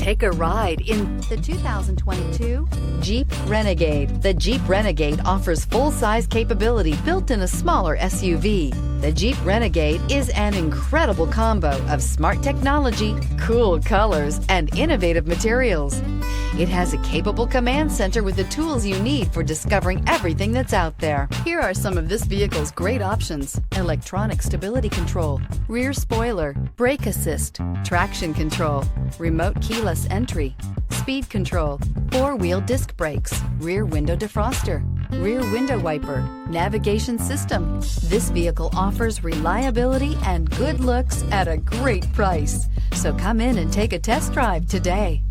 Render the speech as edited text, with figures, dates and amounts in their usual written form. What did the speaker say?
Take a ride in the 2022 Jeep Renegade. The Jeep Renegade offers full-size capability built in a smaller SUV. The Jeep Renegade is an incredible combo of smart technology, cool colors, and innovative materials. It has a capable command center with the tools you need for discovering everything that's out there. Here are some of this vehicle's great options: electronic stability control, rear spoiler, brake assist, traction control, remote keyless entry, speed control, four-wheel disc brakes, rear window defroster, rear window wiper, navigation system. This vehicle offers reliability and good looks at a great price. So come in and take a test drive today.